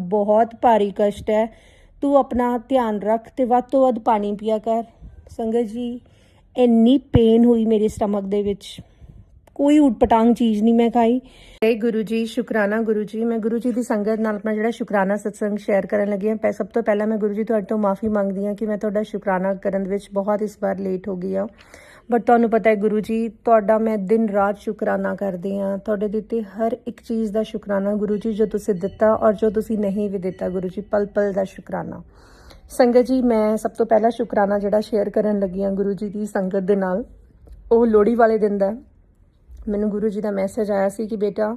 बहुत भारी कष्ट है। तू अपना ध्यान रख ते वध तो वध पानी पिया कर। संगत जी इन्नी पेन हुई मेरे स्टमक दे विच, कोई ऊटपटांग चीज़ नहीं मैं खाई। हे गुरु जी शुकराना गुरु जी। मैं गुरु जी की संगत नाल अपना जिहड़ा शुकराना सत्संग शेयर करन लगी हां। सब तो पहला मैं गुरु जी तुहाडे तो माफ़ी मंगदी हां कि मैं तुहाडा शुकराना करन विच बहुत इस बार लेट हो गई हां। बट तुहानूं पता है गुरु जी तुहाडा मैं दिन रात शुकराना करदी हां। तुहाडे दित्ते हर एक चीज़ दा शुकराना गुरु जी, जो तुसीं दित्ता और जो तुसीं नहीं भी दित्ता गुरु जी, पल पल दा शुकराना। संगत जी मैं सब तो पहला शुकराना जिहड़ा शेयर करन लगी हां गुरु जी की संगत दे नाल, ਉਹ ਲੋਹੜੀ वाले दिन ਦਾ। ਮੈਨੂੰ गुरु जी का मैसेज आया सी कि बेटा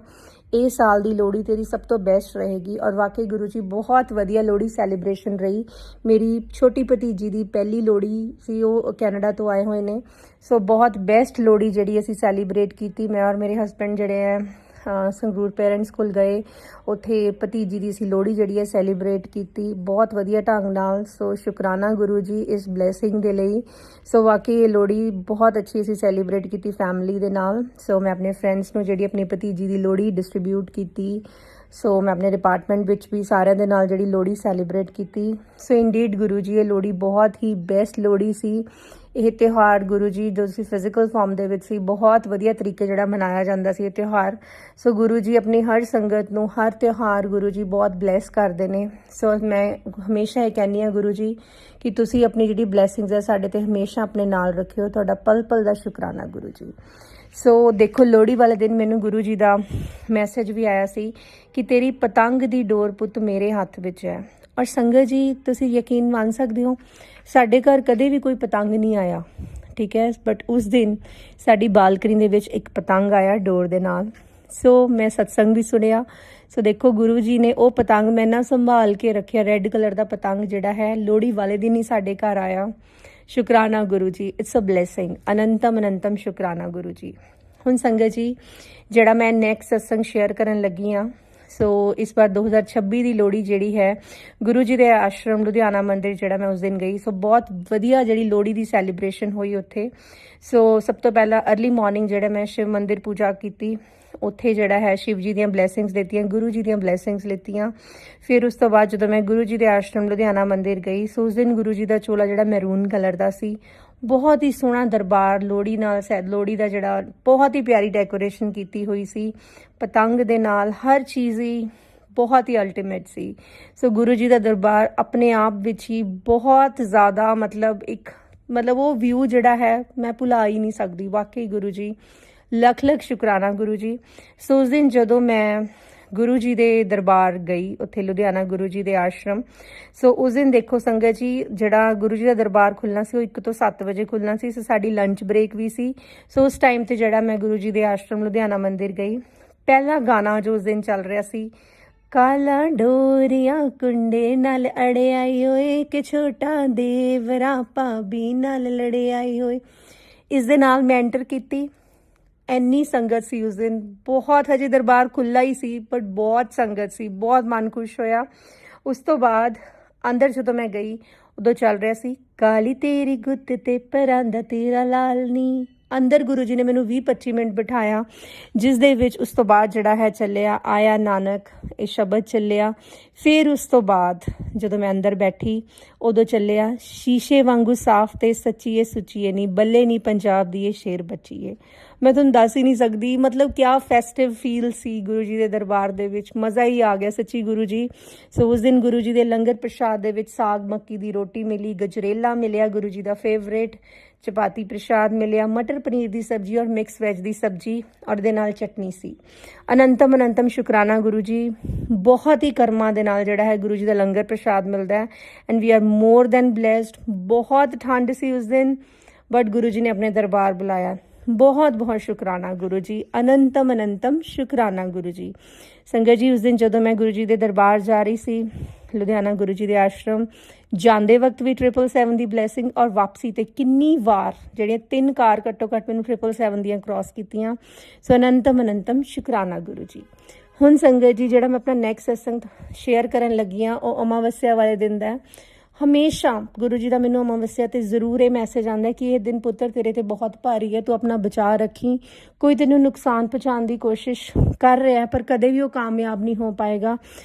ਇਹ साल की लोहड़ी तेरी सब तो बेस्ट रहेगी। और वाकई गुरु जी बहुत वधिया लोहड़ी सैलीब्रेशन रही। मेरी छोटी भतीजी की पहली लोहड़ी सी, वो कैनेडा तो आए हुए ने। सो बहुत बेस्ट लोहड़ी जी असी सैलीब्रेट की। मैं और मेरे हसबैंड जड़े हैं संगरूर पेरेंट्स कोल गए, उत्थे भतीजी की असी लोहड़ी जी सैलीब्रेट की बहुत वधिया ढंग नाल। सो शुकराना गुरु जी इस ब्लैसिंग दे लई। सो वाकई ये लोहड़ी बहुत अच्छी असी सैलीब्रेट की फैमिली दे नाल। सो मैं अपने फ्रेंड्स नूं जिहड़ी अपनी भतीजी की लोहड़ी डिस्ट्रीब्यूट की। सो मैं अपने डिपार्टमेंट विच भी सारिਆਂ ਦੇ ਨਾਲ ਜਿਹੜੀ ਲੋਹੜੀ सैलीब्रेट की। सो इंडीड गुरु जी ये लोहड़ी बहुत ही बेस्ट लोहड़ी सी। ਇਹ ਤਿਉਹਾਰ ਗੁਰੂ ਜੀ ਜੋ ਸੀ ਫਿਜ਼ੀਕਲ ਫਾਰਮ ਦੇ ਵਿੱਚ ਸੀ, ਬਹੁਤ ਵਧੀਆ ਤਰੀਕੇ ਜਿਹੜਾ ਮਨਾਇਆ ਜਾਂਦਾ ਸੀ ਇਹ ਤਿਉਹਾਰ। ਸੋ ਗੁਰੂ ਜੀ ਆਪਣੀ ਹਰ ਸੰਗਤ ਨੂੰ ਹਰ ਤਿਉਹਾਰ ਗੁਰੂ ਜੀ ਬਹੁਤ ਬਲੈਸ ਕਰਦੇ ਨੇ। ਸੋ ਮੈਂ ਹਮੇਸ਼ਾ ਇਹ ਕਹਿੰਦੀ ਹਾਂ ਗੁਰੂ ਜੀ ਕਿ ਤੁਸੀਂ ਆਪਣੀ ਜਿਹੜੀ ਬਲੈਸਿੰਗਸ ਹੈ ਸਾਡੇ ਤੇ ਹਮੇਸ਼ਾ ਆਪਣੇ ਨਾਲ ਰੱਖਿਓ। ਤੁਹਾਡਾ ਪਲ ਪਲ ਦਾ ਸ਼ੁਕਰਾਨਾ ਗੁਰੂ ਜੀ। ਸੋ ਦੇਖੋ ਲੋਹੜੀ ਵਾਲੇ ਦਿਨ ਮੈਨੂੰ ਗੁਰੂ ਜੀ ਦਾ ਮੈਸੇਜ ਵੀ ਆਇਆ ਸੀ ਕਿ ਤੇਰੀ ਪਤੰਗ ਦੀ ਡੋਰ ਪੁੱਤ ਮੇਰੇ ਹੱਥ ਵਿੱਚ ਹੈ। ਔਰ ਸੰਗਤ ਜੀ ਤੁਸੀਂ ਯਕੀਨ ਮੰਨ ਸਕਦੇ ਹੋ ਸਾਡੇ ਘਰ ਕਦੇ ਵੀ ਕੋਈ ਪਤੰਗ ਨਹੀਂ ਆਇਆ, ਠੀਕ ਹੈ, ਬਟ ਉਸ ਦਿਨ ਸਾਡੀ ਬਾਲਕਨੀ ਦੇ ਵਿੱਚ ਇੱਕ ਪਤੰਗ ਆਇਆ ਡੋਰ ਦੇ ਨਾਲ। ਸੋ ਮੈਂ ਸਤਸੰਗ ਵੀ ਸੁਣਿਆ। ਸੋ ਦੇਖੋ ਗੁਰੂ ਜੀ ਨੇ ਉਹ ਪਤੰਗ ਮੈਂ ਨਾ ਸੰਭਾਲ ਕੇ ਰੱਖਿਆ, ਰੈੱਡ ਕਲਰ ਦਾ ਪਤੰਗ ਜਿਹੜਾ ਹੈ ਲੋਹੜੀ ਵਾਲੇ ਦਿਨ ਹੀ ਸਾਡੇ ਘਰ ਆਇਆ। ਸ਼ੁਕਰਾਨਾ ਗੁਰੂ ਜੀ, ਇਟਸ ਅ ਬਲੈਸਿੰਗ। ਅਨੰਤਮ ਅਨੰਤਮ ਸ਼ੁਕਰਾਨਾ ਗੁਰੂ ਜੀ। ਹੁਣ ਸੰਗਤ ਜੀ ਜਿਹੜਾ ਮੈਂ ਨੈਕਸਟ ਸਤਸੰਗ ਸ਼ੇਅਰ ਕਰਨ ਲੱਗੀ ਹਾਂ, ਸੋ ਇਸ ਵਾਰ 2026 ਦੀ ਲੋਹੜੀ ਜਿਹੜੀ ਹੈ ਗੁਰੂ ਜੀ ਦੇ ਆਸ਼ਰਮ ਲੁਧਿਆਣਾ ਮੰਦਿਰ ਜਿਹੜਾ ਮੈਂ ਉਸ ਦਿਨ ਗਈ। ਸੋ ਬਹੁਤ ਵਧੀਆ ਜਿਹੜੀ ਲੋਹੜੀ ਦੀ ਸੈਲੀਬ੍ਰੇਸ਼ਨ ਹੋਈ ਉੱਥੇ। ਸੋ ਸਭ ਤੋਂ ਪਹਿਲਾਂ ਅਰਲੀ ਮਾਰਨਿੰਗ ਜਿਹੜਾ ਮੈਂ ਸ਼ਿਵ ਮੰਦਿਰ ਪੂਜਾ ਕੀਤੀ, ਉੱਥੇ ਜਿਹੜਾ ਹੈ ਸ਼ਿਵ ਜੀ ਦੀਆਂ ਬਲੈਸਿੰਗਸ ਦਿੱਤੀਆਂ, ਗੁਰੂ ਜੀ ਦੀਆਂ ਬਲੈਸਿੰਗਸ ਲਿੱਤੀਆਂ। ਫਿਰ ਉਸ ਤੋਂ ਬਾਅਦ ਜਦੋਂ ਮੈਂ ਗੁਰੂ ਜੀ ਦੇ ਆਸ਼ਰਮ ਲੁਧਿਆਣਾ ਮੰਦਿਰ ਗਈ, ਸੋ ਉਸ ਦਿਨ ਗੁਰੂ ਜੀ ਦਾ ਚੋਲਾ ਜਿਹੜਾ ਮੈਰੂਨ ਕਲਰ ਦਾ ਸੀ। ਬਹੁਤ ਹੀ ਸੋਹਣਾ ਦਰਬਾਰ ਲੋਹੜੀ ਨਾਲ ਲੋਹੜੀ ਦਾ ਜਿਹੜਾ ਬਹੁਤ ਹੀ ਪਿਆਰੀ ਡੈਕੋਰੇਸ਼ਨ ਕੀਤੀ ਹੋਈ ਸੀ ਪਤੰਗ ਦੇ ਨਾਲ, ਹਰ ਚੀਜ਼ ਹੀ ਬਹੁਤ ਹੀ ਅਲਟੀਮੇਟ ਸੀ। ਸੋ ਗੁਰੂ ਜੀ ਦਾ ਦਰਬਾਰ ਆਪਣੇ ਆਪ ਵਿੱਚ ਹੀ ਬਹੁਤ ਜ਼ਿਆਦਾ ਮਤਲਬ ਉਹ ਵਿਊ ਜਿਹੜਾ ਹੈ ਮੈਂ ਭੁਲਾ ਹੀ ਨਹੀਂ ਸਕਦੀ। ਵਾਕਈ ਗੁਰੂ ਜੀ ਲੱਖ ਲੱਖ ਸ਼ੁਕਰਾਨਾ ਗੁਰੂ ਜੀ। ਸੋ ਉਸ ਦਿਨ ਜਦੋਂ ਮੈਂ ਗੁਰੂ ਜੀ ਦੇ ਦਰਬਾਰ ਗਈ ਉੱਥੇ ਲੁਧਿਆਣਾ ਗੁਰੂ ਜੀ ਦੇ ਆਸ਼ਰਮ, ਸੋ ਉਸ ਦਿਨ ਦੇਖੋ ਸੰਗਤ ਜੀ ਜਿਹੜਾ ਗੁਰੂ ਜੀ ਦਾ ਦਰਬਾਰ ਖੁੱਲ੍ਹਣਾ ਸੀ ਉਹ 1 ਤੋਂ 7 ਵਜੇ ਖੁੱਲ੍ਹਣਾ ਸੀ। ਸੋ ਸਾਡੀ ਲੰਚ ਬ੍ਰੇਕ ਵੀ ਸੀ। ਸੋ ਉਸ ਟਾਈਮ 'ਤੇ ਜਿਹੜਾ ਮੈਂ ਗੁਰੂ ਜੀ ਦੇ ਆਸ਼ਰਮ ਲੁਧਿਆਣਾ ਮੰਦਿਰ ਗਈ, ਪਹਿਲਾ ਗਾਣਾ ਜੋ ਉਸ ਦਿਨ ਚੱਲ ਰਿਹਾ ਸੀ, ਕਾਲਾ ਡੋਰੀਆਂ ਕੁੰਡੇ ਨਾਲ ਅੜਿਆਈ ਹੋਏ ਕਿ ਛੋਟਾ ਦੇਵਰਾ ਭਾਬੀ ਨਾਲ ਲੜਿਆਈ ਹੋਏ, ਇਸ ਦੇ ਨਾਲ ਮੈਂ ਐਂਟਰ ਕੀਤੀ। ਇੰਨੀ ਸੰਗਤ ਸੀ ਉਸ ਦਿਨ, ਬਹੁਤ ਹਜੇ ਦਰਬਾਰ ਖੁੱਲ੍ਹਾ ਹੀ ਸੀ ਬਟ ਬਹੁਤ ਸੰਗਤ ਸੀ, ਬਹੁਤ ਮਨ ਖੁਸ਼ ਹੋਇਆ। ਉਸ ਤੋਂ ਬਾਅਦ ਅੰਦਰ ਜਦੋਂ ਮੈਂ ਗਈ ਉਦੋਂ ਚੱਲ ਰਿਹਾ ਸੀ ਕਾਲੀ ਤੇਰੀ ਗੁੱਤ ਤੇ ਪਰਾਂਦਾ ਤੇਰਾ ਲਾਲ ਨੀ। ਅੰਦਰ ਗੁਰੂ ਜੀ ਨੇ ਮੈਨੂੰ 20-25 ਮਿੰਟ ਬਿਠਾਇਆ, ਜਿਸ ਦੇ ਵਿੱਚ ਉਸ ਤੋਂ ਬਾਅਦ ਜਿਹੜਾ ਹੈ ਚੱਲਿਆ ਆਇਆ ਨਾਨਕ ਇਹ ਸ਼ਬਦ ਚੱਲਿਆ। ਫਿਰ ਉਸ ਤੋਂ ਬਾਅਦ ਜਦੋਂ ਮੈਂ ਅੰਦਰ ਬੈਠੀ ਉਦੋਂ ਚੱਲਿਆ ਸ਼ੀਸ਼ੇ ਵਾਂਗੂ ਸਾਫ਼ ਤੇ ਸੱਚੀਏ ਸੁੱਚੀਏ ਨੀ ਬੱਲੇ ਨੀ ਪੰਜਾਬ ਦੀ ਇਹ ਸ਼ੇਰ ਬੱਚੀਏ। ਮੈਂ ਤੁਹਾਨੂੰ ਦੱਸ ਹੀ ਨਹੀਂ ਸਕਦੀ ਮਤਲਬ ਕਿਆ ਫੈਸਟਿਵ ਫੀਲ ਸੀ ਗੁਰੂ ਜੀ ਦੇ ਦਰਬਾਰ ਦੇ ਵਿੱਚ, ਮਜ਼ਾ ਹੀ ਆ ਗਿਆ ਸੱਚੀ ਗੁਰੂ ਜੀ। ਸੋ ਉਸ ਦਿਨ ਗੁਰੂ ਜੀ ਦੇ ਲੰਗਰ ਪ੍ਰਸ਼ਾਦ ਦੇ ਵਿੱਚ ਸਾਗ ਮੱਕੀ ਦੀ ਰੋਟੀ ਮਿਲੀ, ਗਜਰੇਲਾ ਮਿਲਿਆ ਗੁਰੂ ਜੀ ਦਾ ਫੇਵਰੇਟ, ਚਪਾਤੀ ਪ੍ਰਸ਼ਾਦ ਮਿਲਿਆ, ਮਟਰ ਪਨੀਰ ਦੀ ਸਬਜ਼ੀ ਔਰ ਮਿਕਸ ਵੈਜ ਦੀ ਸਬਜ਼ੀ ਔਰ ਦੇ ਨਾਲ ਚਟਨੀ ਸੀ। ਅਨੰਤਮ ਅਨੰਤਮ ਸ਼ੁਕਰਾਨਾ ਗੁਰੂ ਜੀ। ਬਹੁਤ ਹੀ ਕਰਮਾਂ ਦੇ ਨਾਲ ਜਿਹੜਾ ਹੈ ਗੁਰੂ ਜੀ ਦਾ ਲੰਗਰ ਪ੍ਰਸ਼ਾਦ ਮਿਲਦਾ ਹੈ and we are more than blessed. ਬਹੁਤ ਠੰਡ ਸੀ ਉਸ ਦਿਨ ਬਟ ਗੁਰੂ ਜੀ ਨੇ ਆਪਣੇ ਦਰਬਾਰ ਬੁਲਾਇਆ। ਬਹੁਤ ਬਹੁਤ ਸ਼ੁਕਰਾਨਾ ਗੁਰੂ ਜੀ। ਅਨੰਤਮ ਅਨੰਤਮ ਸ਼ੁਕਰਾਨਾ ਗੁਰੂ ਜੀ। ਸੰਗਤ ਜੀ ਉਸ ਦਿਨ ਜਦੋਂ ਮੈਂ ਗੁਰੂ ਜੀ ਦੇ ਦਰਬਾਰ ਜਾ ਰਹੀ ਸੀ ਲੁਧਿਆਣਾ ਗੁਰੂ ਜੀ ਦੇ ਆਸ਼ਰਮ, ਜਾਂਦੇ ਵਕਤ ਵੀ 777 ਦੀ ਬਲੈਸਿੰਗ ਔਰ ਵਾਪਸੀ ਤੇ ਕਿੰਨੀ ਵਾਰ ਜਿਹੜੀਆਂ 3 ਕਾਰ ਘੱਟੋ ਘੱਟ ਮੈਨੂੰ 777 ਦੀਆਂ ਕ੍ਰਾਸ ਕੀਤੀਆਂ। ਸੋ ਅਨੰਤਮ ਅਨੰਤਮ ਸ਼ੁਕਰਾਨਾ ਗੁਰੂ ਜੀ। ਹੁਣ ਸੰਗਤ ਜੀ ਜਿਹੜਾ ਮੈਂ ਆਪਣਾ ਨੈਕਸਟ ਸਤਸੰਗ ਸ਼ੇਅਰ ਕਰਨ ਲੱਗੀ ਹਾਂ ਉਹ ਅਮਾਵਸਿਆ ਵਾਲੇ ਦਿਨ ਦਾ। ਹਮੇਸ਼ਾ ਗੁਰੂ ਜੀ ਦਾ ਮੈਨੂੰ ਅਮਾਵਸਿਆ ਤੇ ਜ਼ਰੂਰ ਇਹ ਮੈਸੇਜ ਆਉਂਦਾ ਕਿ ਇਹ ਦਿਨ ਪੁੱਤਰ ਤੇਰੇ ਤੇ ਬਹੁਤ ਭਾਰੀ ਹੈ, ਤੂੰ ਆਪਣਾ ਬਚਾਅ ਰੱਖੀ। ਕੋਈ ਤੈਨੂੰ ਨੁਕਸਾਨ ਪਹੁੰਚਾਉਣ ਦੀ ਕੋਸ਼ਿਸ਼ ਕਰ ਰਿਹਾ ਪਰ ਕਦੇ ਵੀ ਉਹ ਕਾਮਯਾਬ ਨਹੀਂ ਹੋ ਪਾਏਗਾ।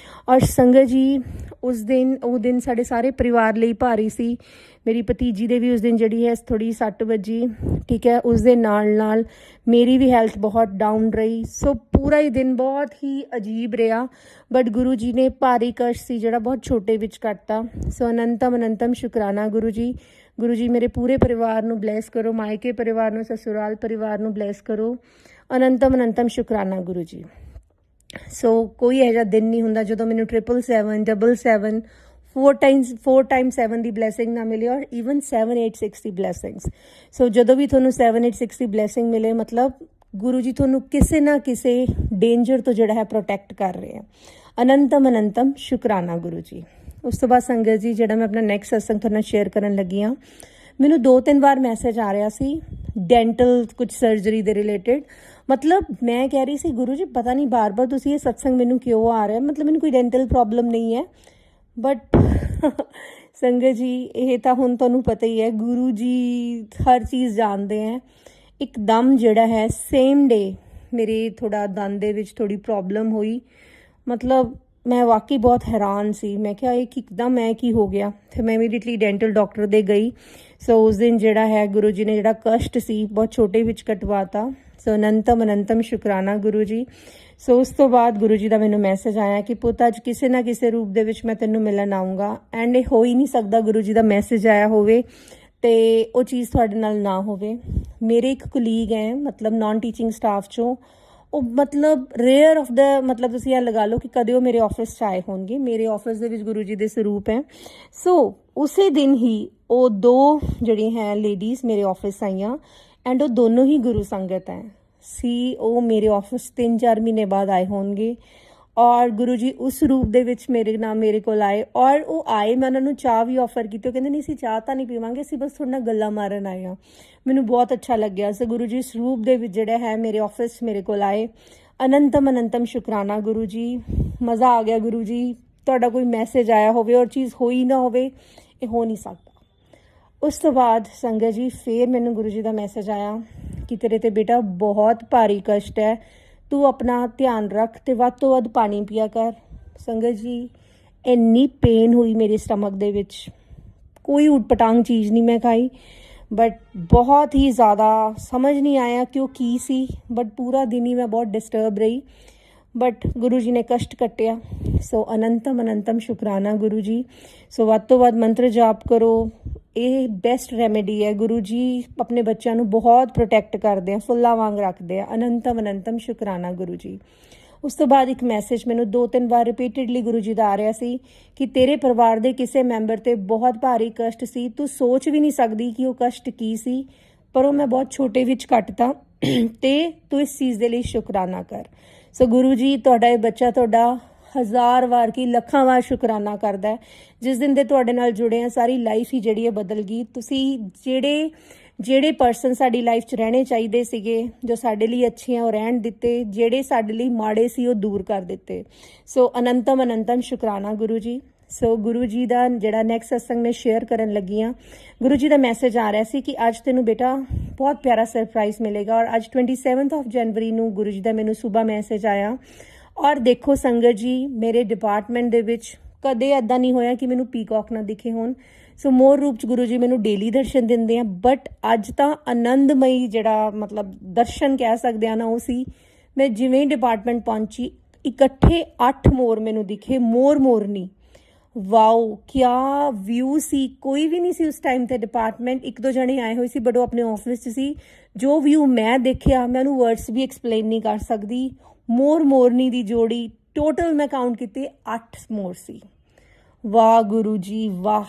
ਔਰ ਸੰਗਤ ਜੀ ਉਹ ਦਿਨ ਸਾਡੇ ਸਾਰੇ ਪਰਿਵਾਰ ਲਈ ਭਾਰੀ ਸੀ। ਮੇਰੀ ਭਤੀਜੀ ਦੇ ਵੀ ਉਸ ਦਿਨ ਜਿਹੜੀ ਹੈ ਥੋੜੀ ਸੱਟ ਵੱਜੀ, ਠੀਕ ਹੈ। ਉਸ ਦੇ ਨਾਲ ਮੇਰੀ ਵੀ ਹੈਲਥ ਬਹੁਤ ਡਾਊਨ ਰਹੀ। ਸੋ ਪੂਰਾ ਹੀ ਦਿਨ ਬਹੁਤ ਹੀ ਅਜੀਬ ਰਿਹਾ, ਬਟ ਗੁਰੂ ਜੀ ਨੇ ਭਾਰੀ ਕਸ਼ਟ ਸੀ ਜਿਹੜਾ ਬਹੁਤ ਛੋਟੇ ਵਿੱਚ ਕੱਟਤਾ। ਸੋ ਅਨੰਤਮ ਸ਼ੁਕਰਾਨਾ ਗੁਰੂ ਜੀ। ਗੁਰੂ ਜੀ ਮੇਰੇ ਪੂਰੇ ਪਰਿਵਾਰ ਨੂੰ ਬਲੈਸ ਕਰੋ, ਮਾਇਕੇ ਪਰਿਵਾਰ ਨੂੰ, ਸਸੁਰਾਲ ਪਰਿਵਾਰ ਨੂੰ ਬਲੈਸ ਕਰੋ। ਅਨੰਤਮ ਸ਼ੁਕਰਾਨਾ ਗੁਰੂ ਜੀ। ਸੋ ਕੋਈ ਇਹੋ ਜਿਹਾ ਦਿਨ ਨਹੀਂ ਹੁੰਦਾ ਜਦੋਂ ਮੈਨੂੰ 777 777 4 times 7 ਦੀ ਬਲੈਸਿੰਗ ਨਾ ਮਿਲੇ, ਔਰ ਈਵਨ 7 8 6 ਦੀ ਬਲੈਸਿੰਗਸ। ਸੋ ਜਦੋਂ ਵੀ ਤੁਹਾਨੂੰ 7 8 6 ਦੀ ਬਲੈਸਿੰਗ ਮਿਲੇ, ਮਤਲਬ ਗੁਰੂ ਜੀ ਤੁਹਾਨੂੰ ਕਿਸੇ ਨਾ ਕਿਸੇ ਡੇਂਜਰ ਤੋਂ ਜਿਹੜਾ ਹੈ ਪ੍ਰੋਟੈਕਟ ਕਰ ਰਹੇ ਆ। ਅਨੰਤਮ ਸ਼ੁਕਰਾਨਾ ਗੁਰੂ ਜੀ। ਉਸ ਤੋਂ ਬਾਅਦ ਸੰਗਤ ਜੀ ਜਿਹੜਾ ਮੈਂ ਆਪਣਾ ਨੈਕਸਟ ਸਤਸੰਗ ਤੁਹਾਡੇ ਨਾਲ ਸ਼ੇਅਰ ਕਰਨ ਲੱਗੀ ਹਾਂ, ਮੈਨੂੰ 2-3 ਵਾਰ ਮੈਸੇਜ ਆ ਰਿਹਾ ਸੀ ਡੈਂਟਲ ਕੁਝ ਸਰਜਰੀ ਦੇ ਰਿਲੇਟਡ। ਮਤਲਬ ਮੈਂ ਕਹਿ ਰਹੀ ਸੀ ਗੁਰੂ ਜੀ ਪਤਾ ਨਹੀਂ ਬਾਰ-ਬਾਰ ਤੁਸੀਂ ਇਹ ਸਤਸੰਗ ਮੈਨੂੰ ਕਿਉਂ ਆ ਰਿਹਾ, ਮਤਲਬ ਮੈਨੂੰ ਕੋਈ ਡੈਂਟਲ ਪ੍ਰੋਬਲਮ ਨਹੀਂ ਹੈ। ਬਟ ਸੰਗਤ ਜੀ ਇਹ ਤਾਂ ਹੁਣ ਤੁਹਾਨੂੰ ਪਤਾ ਹੀ ਹੈ, ਗੁਰੂ ਜੀ ਹਰ ਚੀਜ਼ ਜਾਣਦੇ ਹੈ। ਇੱਕਦਮ ਜਿਹੜਾ ਹੈ ਸੇਮ ਡੇ ਮੇਰੇ ਥੋੜਾ ਦੰਦ ਦੇ ਵਿੱਚ ਥੋੜੀ ਪ੍ਰੋਬਲਮ ਹੋਈ। ਮਤਲਬ ਮੈਂ ਵਾਕਈ ਬਹੁਤ ਹੈਰਾਨ ਸੀ। ਮੈਂ ਕਿਹਾ ਇਹ ਇੱਕਦਮ ਹੈ ਕੀ ਹੋ ਗਿਆ। ਫਿਰ ਮੈਂ ਇਮੀਡੀਏਟਲੀ ਡੈਂਟਲ ਡਾਕਟਰ ਦੇ ਗਈ। ਸੋ ਉਸ ਦਿਨ ਜਿਹੜਾ ਹੈ ਗੁਰੂ ਜੀ ਨੇ ਜਿਹੜਾ ਕਸ਼ਟ ਸੀ ਬਹੁਤ ਛੋਟੇ ਵਿੱਚ ਕਟਵਾਤਾ। ਸੋ ਅਨੰਤਮ ਸ਼ੁਕਰਾਨਾ ਗੁਰੂ ਜੀ। ਸੋ ਉਸ ਤੋਂ ਬਾਅਦ ਗੁਰੂ ਜੀ ਦਾ ਮੈਨੂੰ ਮੈਸੇਜ ਆਇਆ ਕਿ ਪੁੱਤ ਅੱਜ ਕਿਸੇ ਨਾ ਕਿਸੇ ਰੂਪ ਦੇ ਵਿੱਚ ਮੈਂ ਤੈਨੂੰ ਮਿਲਣ ਆਊਂਗਾ। ਐਂਡ ਇਹ ਹੋ ਹੀ ਨਹੀਂ ਸਕਦਾ ਗੁਰੂ ਜੀ ਦਾ ਮੈਸੇਜ ਆਇਆ ਹੋਵੇ ਤੇ ਉਹ ਚੀਜ਼ ਤੁਹਾਡੇ ਨਾਲ ਨਾ ਹੋਵੇ। ਮੇਰੇ ਇੱਕ ਕੁਲੀਗ ਹੈ, ਮਤਲਬ ਨਾਨ ਟੀਚਿੰਗ ਸਟਾਫ 'ਚੋਂ, ਉਹ ਮਤਲਬ ਰੇਅਰ ਆਫ ਦਾ, ਮਤਲਬ ਤੁਸੀਂ ਇਹ ਲਗਾ ਲਓ ਕਿ ਕਦੇ ਉਹ ਮੇਰੇ ਆਫਿਸ 'ਚ ਆਏ ਹੋਣਗੇ। ਮੇਰੇ ਆਫਿਸ ਦੇ ਵਿੱਚ ਗੁਰੂ ਜੀ ਦੇ ਸਰੂਪ ਹੈ। ਸੋ ਉਸੇ ਦਿਨ ਹੀ ਉਹ 2 ਜਿਹੜੀਆਂ ਹੈ ਲੇਡੀਜ਼ ਮੇਰੇ ਆਫਿਸ ਆਈਆਂ, ਐਂਡ ਉਹ ਦੋਨੋਂ ਹੀ ਗੁਰੂ ਸੰਗਤ ਹੈ ਸੀ। ਉਹ ਮੇਰੇ ਆਫਿਸ 3-4 ਮਹੀਨੇ ਬਾਅਦ ਆਏ ਹੋਣਗੇ, ਔਰ ਗੁਰੂ ਜੀ ਉਸ ਰੂਪ ਦੇ ਵਿੱਚ ਮੇਰੇ ਕੋਲ ਆਏ। ਔਰ ਉਹ ਆਏ, ਮੈਂ ਉਹਨਾਂ ਨੂੰ ਚਾਹ ਵੀ ਆਫਰ ਕੀਤੀ। ਉਹ ਕਹਿੰਦੇ ਨਹੀਂ ਅਸੀਂ ਚਾਹ ਤਾਂ ਨਹੀਂ ਪੀਵਾਂਗੇ, ਅਸੀਂ ਬਸ ਥੋੜ੍ਹਾ ਗੱਲਾਂ ਮਾਰਨ ਆਏ ਹਾਂ। ਮੈਨੂੰ ਬਹੁਤ ਅੱਛਾ ਲੱਗਿਆ। ਸੋ ਗੁਰੂ ਜੀ ਇਸ ਰੂਪ ਦੇ ਵਿੱਚ ਜਿਹੜਾ ਹੈ ਮੇਰੇ ਆਫਿਸ ਮੇਰੇ ਕੋਲ ਆਏ। ਅਨੰਤਮ ਸ਼ੁਕਰਾਨਾ ਗੁਰੂ ਜੀ। ਮਜ਼ਾ ਆ ਗਿਆ ਗੁਰੂ ਜੀ। ਤੁਹਾਡਾ ਕੋਈ ਮੈਸੇਜ ਆਇਆ ਹੋਵੇ ਔਰ ਚੀਜ਼ ਹੋਈ ਨਾ ਹੋਵੇ, ਇਹ ਹੋ ਨਹੀਂ ਸਕਦਾ। ਉਸ ਤੋਂ ਬਾਅਦ ਸੰਗਤ ਜੀ ਫੇਰ ਮੈਨੂੰ ਗੁਰੂ ਜੀ ਦਾ ਮੈਸੇਜ ਆਇਆ ਕਿ ਤੇਰੇ ਤੇ ਬੇਟਾ ਬਹੁਤ ਭਾਰੀ ਕਸ਼ਟ ਹੈ, ਤੂੰ ਆਪਣਾ ਧਿਆਨ ਰੱਖ ਤੇ ਵੱਧ ਤੋਂ ਵੱਧ ਪਾਣੀ ਪੀਆ ਕਰ। ਸੰਗਤ ਜੀ ਇੰਨੀ ਪੇਨ ਹੋਈ ਮੇਰੇ ਸਟਮਕ ਦੇ ਵਿੱਚ, ਕੋਈ ਉਟਪਟਾਂਗ ਚੀਜ਼ ਨਹੀਂ ਮੈਂ ਖਾਈ, ਬਟ ਬਹੁਤ ਹੀ ਜ਼ਿਆਦਾ ਸਮਝ ਨਹੀਂ ਆਇਆ ਕਿ ਉਹ ਕੀ ਸੀ। ਬਟ ਪੂਰਾ ਦਿਨ ਹੀ ਮੈਂ ਬਹੁਤ ਡਿਸਟਰਬ ਰਹੀ, ਬਟ ਗੁਰੂ ਜੀ ਨੇ ਕਸ਼ਟ ਕੱਟਿਆ। ਸੋ ਅਨੰਤਮ ਸ਼ੁਕਰਾਨਾ ਗੁਰੂ ਜੀ। ਸੋ ਵੱਧ ਤੋਂ ਵੱਧ ਮੰਤਰ ਜਾਪ ਕਰੋ, ਇਹ ਬੈਸਟ ਰੈਮੇਡੀ ਹੈ। ਗੁਰੂ ਜੀ ਆਪਣੇ ਬੱਚਿਆਂ ਨੂੰ ਬਹੁਤ ਪ੍ਰੋਟੈਕਟ ਕਰਦੇ ਆ, ਫੁੱਲਾਂ ਵਾਂਗ ਰੱਖਦੇ ਆ। ਅਨੰਤਮ ਸ਼ੁਕਰਾਨਾ ਗੁਰੂ ਜੀ। ਉਸ ਤੋਂ ਬਾਅਦ ਇੱਕ ਮੈਸੇਜ ਮੈਨੂੰ 2-3 ਵਾਰ ਰਿਪੀਟਡਲੀ ਗੁਰੂ ਜੀ ਦਾ ਆ ਰਿਹਾ ਸੀ ਕਿ ਤੇਰੇ ਪਰਿਵਾਰ ਦੇ ਕਿਸੇ ਮੈਂਬਰ ਤੇ ਬਹੁਤ ਭਾਰੀ ਕਸ਼ਟ ਸੀ, ਤੂੰ ਸੋਚ ਵੀ ਨਹੀਂ ਸਕਦੀ ਕਿ ਉਹ ਕਸ਼ਟ ਕੀ ਸੀ, ਪਰ ਉਹ ਮੈਂ ਬਹੁਤ ਛੋਟੇ ਵਿੱਚ ਕੱਟਤਾ ਤੇ ਤੂੰ ਇਸ ਚੀਜ਼ ਦੇ ਲਈ ਸ਼ੁਕਰਾਨਾ ਕਰ। ਸੋ ਗੁਰੂ ਜੀ ਤੁਹਾਡਾ ਇਹ ਬੱਚਾ ਤੁਹਾਡਾ 1000 ਵਾਰ ਕੀ ਲੱਖਾਂ ਵਾਰ ਸ਼ੁਕਰਾਨਾ ਕਰਦਾ ਹੈ। ਜਿਸ ਦਿਨ ਦੇ ਤੁਹਾਡੇ ਨਾਲ ਜੁੜੇ ਆ ਸਾਰੀ ਲਾਈਫ ਹੀ ਜਿਹੜੀ ਹੈ ਬਦਲ ਗਈ। ਤੁਸੀਂ ਜਿਹੜੇ ਪਰਸਨ ਸਾਡੀ ਲਾਈਫ 'ਚ ਰਹਿਣੇ ਚਾਹੀਦੇ ਸੀਗੇ, ਜੋ ਸਾਡੇ ਲਈ ਅੱਛੇ ਆ ਉਹ ਰਹਿਣ ਦਿੱਤੇ, ਜਿਹੜੇ ਸਾਡੇ ਲਈ ਮਾੜੇ ਸੀ ਉਹ ਦੂਰ ਕਰ ਦਿੱਤੇ। ਸੋ ਅਨੰਤਮ ਸ਼ੁਕਰਾਨਾ ਗੁਰੂ ਜੀ। ਸੋ ਗੁਰੂ ਜੀ ਦਾ ਜਿਹੜਾ ਨੈਕਸਟ ਸਤਸੰਗ ਮੈਂ ਸ਼ੇਅਰ ਕਰਨ ਲੱਗੀ ਹਾਂ, ਗੁਰੂ ਜੀ ਦਾ ਮੈਸੇਜ ਆ ਰਿਹਾ ਸੀ ਕਿ ਅੱਜ ਤੈਨੂੰ ਬੇਟਾ ਬਹੁਤ ਪਿਆਰਾ ਸਰਪ੍ਰਾਈਜ਼ ਮਿਲੇਗਾ। ਔਰ ਅੱਜ 27 ਜਨਵਰੀ ਨੂੰ ਗੁਰੂ ਜੀ ਦਾ ਮੈਨੂੰ ਸੁਬਾਹ ਮੈਸੇਜ ਆਇਆ। ਔਰ ਦੇਖੋ ਸੰਗਤ ਜੀ ਮੇਰੇ ਡਿਪਾਰਟਮੈਂਟ ਦੇ ਵਿੱਚ ਕਦੇ ਇੱਦਾਂ ਨਹੀਂ ਹੋਇਆ ਕਿ ਮੈਨੂੰ ਪੀਕੌਕ ਨਾ ਦਿਖੇ ਹੋਣ। ਸੋ ਮੋਰ ਰੂਪ 'ਚ ਗੁਰੂ ਜੀ ਮੈਨੂੰ ਡੇਲੀ ਦਰਸ਼ਨ ਦਿੰਦੇ ਆ, ਬਟ ਅੱਜ ਤਾਂ ਆਨੰਦਮਈ ਜਿਹੜਾ ਮਤਲਬ ਦਰਸ਼ਨ ਕਹਿ ਸਕਦੇ ਆ ਨਾ ਉਹ ਸੀ। ਮੈਂ ਜਿਵੇਂ ਹੀ ਡਿਪਾਰਟਮੈਂਟ ਪਹੁੰਚੀ ਇਕੱਠੇ 8 ਮੋਰ ਮੈਨੂੰ ਦਿਖੇ, ਮੋਰਨੀ। ਵਾਓ ਕਿਆ ਵਿਊ ਸੀ। ਕੋਈ ਵੀ ਨਹੀਂ ਸੀ ਉਸ ਟਾਈਮ ਤੇ ਡਿਪਾਰਟਮੈਂਟ, 1-2 ਜਣੇ ਆਏ ਹੋਏ ਸੀ ਬਟ ਉਹ ਆਪਣੇ ਆਫਿਸ 'ਚ ਸੀ। ਜੋ ਵਿਊ ਮੈਂ ਦੇਖਿਆ ਮੈਂ ਉਹਨੂੰ ਵਰਡਸ ਵੀ ਐਕਸਪਲੇਨ ਨਹੀਂ ਕਰ ਸਕਦੀ। ਮੋਰਨੀ ਦੀ ਜੋੜੀ ਟੋਟਲ ਮੈਂ ਕਾਊਂਟ ਕੀਤੇ 8 ਮੋਰ ਸੀ। ਵਾਹ ਗੁਰੂ ਜੀ ਵਾਹ,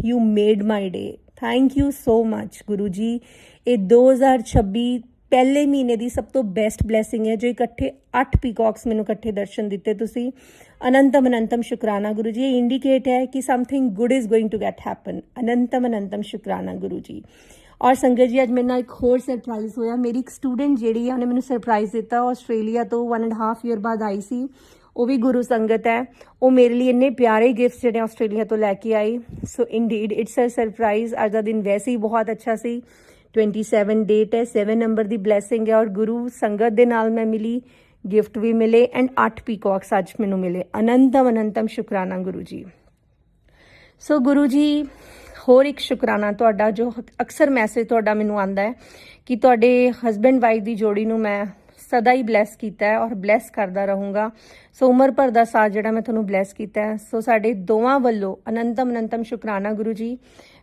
you made my day. Thank you so much Guru ji. ਇਹ 2026 ਪਹਿਲੇ ਮਹੀਨੇ ਦੀ ਸਭ ਤੋਂ ਬੈਸਟ ਬਲੈਸਿੰਗ ਹੈ ਜੋ ਇਕੱਠੇ 8 ਪੀਕੌਕਸ ਮੈਨੂੰ ਇਕੱਠੇ ਦਰਸ਼ਨ ਦਿੱਤੇ ਤੁਸੀਂ। ਅਨੰਤਮ ਸ਼ੁਕਰਾਨਾ ਗੁਰੂ ਜੀ। ਇਹ ਇੰਡੀਕੇਟ ਹੈ ਕਿ something good is going to get happen. ਅਨੰਤਮ ਸ਼ੁਕਰਾਨਾ ਗੁਰੂ ਜੀ। ਔਰ ਸੰਗਤ ਜੀ ਅੱਜ ਮੇਰੇ ਨਾਲ ਇੱਕ ਹੋਰ ਸਰਪ੍ਰਾਈਜ਼ ਹੋਇਆ। ਮੇਰੀ ਇੱਕ ਸਟੂਡੈਂਟ ਜਿਹੜੀ ਆ ਉਹਨੇ ਮੈਨੂੰ ਸਰਪ੍ਰਾਈਜ਼ ਦਿੱਤਾ। ਆਸਟ੍ਰੇਲੀਆ ਤੋਂ 1.5 ਈਅਰ ਬਾਅਦ ਆਈ ਸੀ। ਉਹ ਵੀ ਗੁਰੂ ਸੰਗਤ ਹੈ। ਉਹ ਮੇਰੇ ਲਈ ਇੰਨੇ ਪਿਆਰੇ ਗਿਫਟਸ ਜਿਹੜੇ ਆਸਟ੍ਰੇਲੀਆ ਤੋਂ ਲੈ ਕੇ ਆਈ। ਸੋ ਇਨਡੀਡ ਇਟਸ ਅ ਸਰਪ੍ਰਾਈਜ਼। ਅੱਜ ਦਾ ਦਿਨ ਵੈਸੇ ਹੀ ਬਹੁਤ ਅੱਛਾ ਸੀ। 27 ਡੇਟ ਹੈ, 7 ਨੰਬਰ ਦੀ ਬਲੈਸਿੰਗ ਹੈ ਔਰ ਗੁਰੂ ਸੰਗਤ ਦੇ ਨਾਲ ਮੈਂ ਮਿਲੀ, ਗਿਫਟ ਵੀ ਮਿਲੇ ਐਂਡ 8 ਪੀਕੌਕਸ ਅੱਜ ਮੈਨੂੰ ਮਿਲੇ। ਅਨੰਤਮ ਅਨੰਤਮ ਸ਼ੁਕਰਾਨਾ ਗੁਰੂ ਜੀ। ਸੋ ਗੁਰੂ ਜੀ, ਹੋਰ ਇੱਕ ਸ਼ੁਕਰਾਨਾ ਤੁਹਾਡਾ, ਜੋ ਅਕਸਰ ਮੈਸੇਜ ਤੁਹਾਡਾ ਮੈਨੂੰ ਆਉਂਦਾ ਹੈ ਕਿ ਤੁਹਾਡੇ ਹਸਬੈਂਡ ਵਾਈਫ ਦੀ ਜੋੜੀ ਨੂੰ ਮੈਂ ਸਦਾ ਹੀ ਬਲੈਸ ਕੀਤਾ ਹੈ ਔਰ ਬਲੈਸ ਕਰਦਾ ਰਹੂੰਗਾ। ਸੋ ਉਮਰ ਭਰ ਦਾ ਸਾਥ ਜਿਹੜਾ ਮੈਂ ਤੁਹਾਨੂੰ ਬਲੈਸ ਕੀਤਾ ਹੈ, ਸੋ ਸਾਡੇ ਦੋਵਾਂ ਵੱਲੋਂ ਅਨੰਤਮ ਅਨੰਤਮ ਸ਼ੁਕਰਾਨਾ ਗੁਰੂ ਜੀ।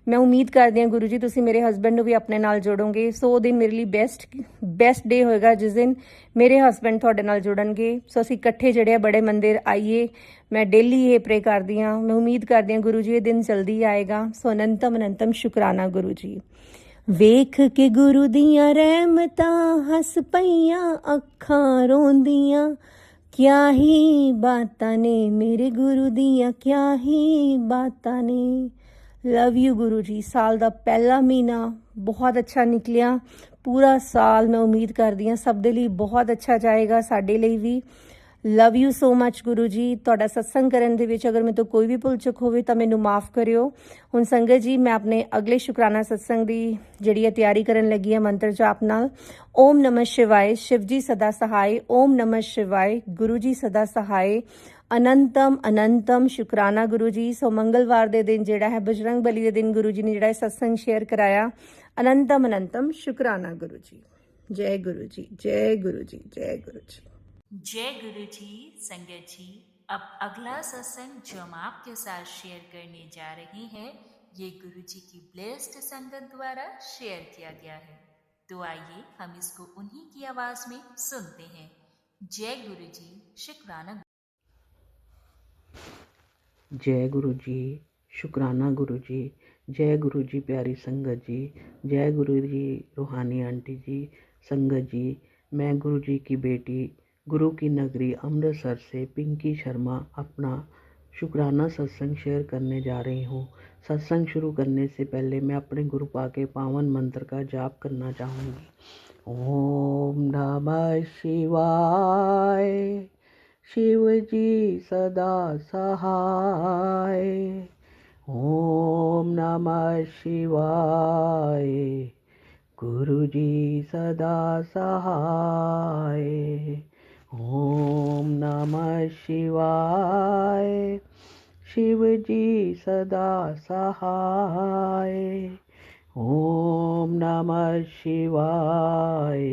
ਮੈਂ ਉਮੀਦ ਕਰਦੀ ਹਾਂ ਗੁਰੂ ਜੀ ਤੁਸੀਂ ਮੇਰੇ ਹਸਬੈਂਡ ਨੂੰ ਵੀ ਆਪਣੇ ਨਾਲ ਜੋੜੋਗੇ। ਸੋ ਉਹ ਦਿਨ ਮੇਰੇ ਲਈ ਬੈਸਟ ਡੇ ਹੋਏਗਾ ਜਿਸ ਦਿਨ ਮੇਰੇ ਹਸਬੈਂਡ ਤੁਹਾਡੇ ਨਾਲ ਜੁੜਨਗੇ। ਸੋ ਅਸੀਂ ਇਕੱਠੇ ਜਿਹੜੇ ਆ ਬੜੇ ਮੰਦਿਰ ਆਈਏ। ਮੈਂ ਡੇਲੀ ਇਹ ਪ੍ਰੇ ਕਰਦੀ ਹਾਂ। ਮੈਂ ਉਮੀਦ ਕਰਦੀ ਹਾਂ ਗੁਰੂ ਜੀ ਇਹ ਦਿਨ ਜਲਦੀ ਆਏਗਾ। ਸੋ ਅਨੰਤਮ ਅਨੰਤਮ ਸ਼ੁਕਰਾਨਾ ਗੁਰੂ ਜੀ। ਵੇਖ ਕੇ ਗੁਰੂ ਦੀਆਂ ਰਹਿਮਤਾਂ, ਹੱਸ ਪਈਆਂ ਅੱਖਾਂ ਰੋਂਦੀਆਂ, ਕਿਆ ਹੀ ਬਾਤਾਂ ਨੇ ਮੇਰੇ ਗੁਰੂ ਦੀਆਂ, ਕਿਆ ਹੀ ਬਾਤਾਂ ਨੇ। Love you Guru ji. ਸਾਲ ਦਾ ਪਹਿਲਾ ਮਹੀਨਾ ਬਹੁਤ ਅੱਛਾ ਨਿਕਲਿਆ। ਪੂਰਾ ਸਾਲ ਮੈਂ ਉਮੀਦ ਕਰਦੀ ਹਾਂ ਸਭ ਦੇ ਲਈ ਬਹੁਤ ਅੱਛਾ ਜਾਏਗਾ, ਸਾਡੇ ਲਈ ਵੀ। Love you so much Guru ਜੀ। ਤੁਹਾਡਾ ਸਤਸੰਗ ਕਰਨ ਦੇ ਵਿੱਚ ਅਗਰ ਮੇਰੇ ਤੋਂ ਕੋਈ ਵੀ ਭੁੱਲ ਚੁੱਕ ਹੋਵੇ ਤਾਂ ਮੈਨੂੰ ਮਾਫ ਕਰਿਓ। ਹੁਣ ਸੰਗਤ ਜੀ, ਮੈਂ ਆਪਣੇ ਅਗਲੇ ਸ਼ੁਕਰਾਨਾ ਸਤਸੰਗ ਦੀ ਜਿਹੜੀ ਹੈ ਤਿਆਰੀ ਕਰਨ ਲੱਗੀ ਹਾਂ ਮੰਤਰ ਜਾਪ ਨਾਲ। ਓਮ ਨਮः शिवाय, शिव जी सदा सहाय। ओम नमः शिवाय, गुरु जी सदा सहाय। अनंतम अनंतम शुकराना गुरु जी। सो मंगलवार ਦੇ ਦਿਨ ਜਿਹੜਾ ਹੈ ਬਜਰੰਗ ਬਲੀ ਦੇ ਦਿਨ ਗੁਰੂ ਜੀ ਨੇ ਜਿਹੜਾ ਸਤਸੰਗ ਸ਼ੇਅਰ ਕਰਾਇਆ। ਅਨੰਤਮ ਅਨੰਤਮ ਸ਼ੁਕਰਾਨਾ ਗੁਰੂ ਜੀ। ਜੈ ਗੁਰੂ ਜੀ, ਜੈ ਗੁਰੂ ਜੀ, ਜੈ ਗੁਰੂ ਜੀ। जय गुरु जी। संगत जी, अब अगला सत्संग जो हम आपके साथ शेयर करने जा रहे हैं, ये गुरु जी की ब्लेस्ड संगत द्वारा शेयर किया गया है। तो आइए हम इसको उन्हीं की आवाज में सुनते हैं। जय गुरु जी। शुक्राना। जय गुरु जी। शुक्राना गुरु जी। जय गुरु जी। प्यारी संगत जी, जय गुरु जी। रूहानी आंटी जी, संगत जी, मैं गुरु जी की बेटी गुरु की नगरी अमृतसर से पिंकी शर्मा अपना शुक्राना सत्संग शेयर करने जा रही हूँ। सत्संग शुरू करने से पहले मैं अपने गुरुपा के पावन मंत्र का जाप करना चाहूँगी। ओम नमः शिवाय, शिव जी सदा सहाय। ओम नमः शिवाय, गुरु जी सदा सहाय। ओम नमः शिवाय, शिव जी सदा सहाय। ओम नमः शिवाय,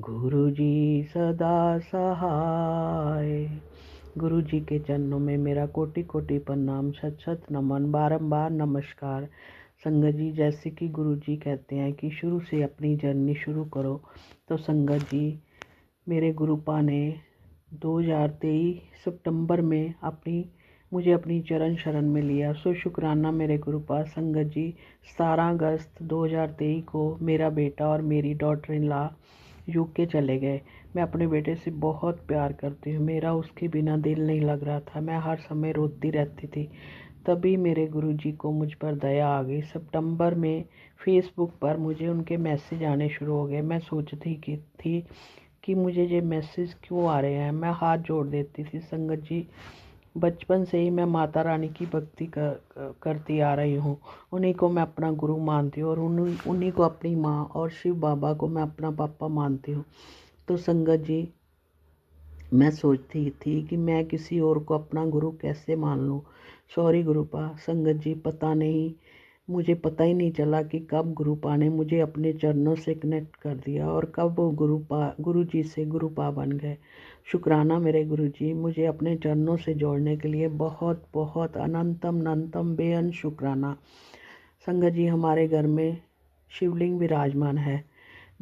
गुरु जी सदा सहाय। गुरु जी के चरणों में मेरा कोटि कोटि प्रणाम, शत शत नमन, बारंबार नमस्कार। संगत जी, जैसे कि गुरु जी कहते हैं कि शुरू से अपनी जर्नी शुरू करो, तो संगत जी मेरे गुरुपा ने 2023 सितंबर में मुझे अपनी चरण शरण में लिया। सो शुक्राना मेरे गुरुपा। संगत जी, 17 अगस्त 2023 को मेरा बेटा और मेरी डॉटर इन लॉ यूके चले गए। मैं अपने बेटे से बहुत प्यार करती हूँ। मेरा उसके बिना दिल नहीं लग रहा था। मैं हर समय रोती रहती थी। तभी मेरे गुरुजी को मुझ पर दया आ गई। सितंबर में फेसबुक पर मुझे उनके मैसेज आने शुरू हो गए। मैं सोचती थी कि मुझे ये मैसेज क्यों आ रहे हैं। मैं हाथ जोड़ देती थी। संगत जी, बचपन से ही मैं माता रानी की भक्ति करती आ रही हूँ। उन्हीं को मैं अपना गुरु मानती हूँ और उन्हीं को अपनी माँ और शिव बाबा को मैं अपना पापा मानती हूँ। तो संगत जी, मैं सोचती थी कि मैं किसी और को अपना गुरु कैसे मान लूँ। सॉरी गुरुपा। संगत जी, पता नहीं, मुझे पता ही नहीं चला कि कब गुरुपा ने मुझे अपने चरणों से कनेक्ट कर दिया और कब वो गुरु जी से गुरुपा बन गए। शुक्राना मेरे गुरु जी, मुझे अपने चरणों से जोड़ने के लिए बहुत बहुत अनंतम अनंतम बेअंत शुक्राना। संगत जी, हमारे घर में शिवलिंग विराजमान है।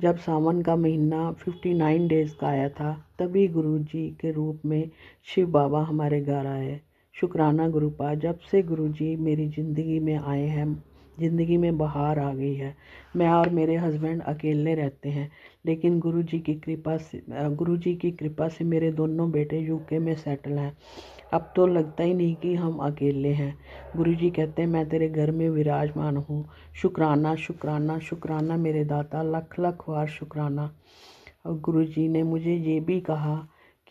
जब सावन का महीना 59 डेज़ का आया था, तभी गुरु जी के रूप में शिव बाबा हमारे घर आए। शुक्राना गुरुपा। जब से गुरु जी मेरी ज़िंदगी में आए हैं, ज़िंदगी में बहार आ गई है। मैं और मेरे हस्बैंड अकेले रहते हैं, लेकिन गुरु जी की कृपा से मेरे दोनों बेटे यूके में सेटल हैं। अब तो लगता ही नहीं कि हम अकेले हैं। गुरु जी कहते हैं, मैं तेरे घर में विराजमान हूँ। शुक्राना शुक्राना शुक्राना मेरे दाता, लख लख बार शुक्राना। और गुरु जी ने मुझे ये भी कहा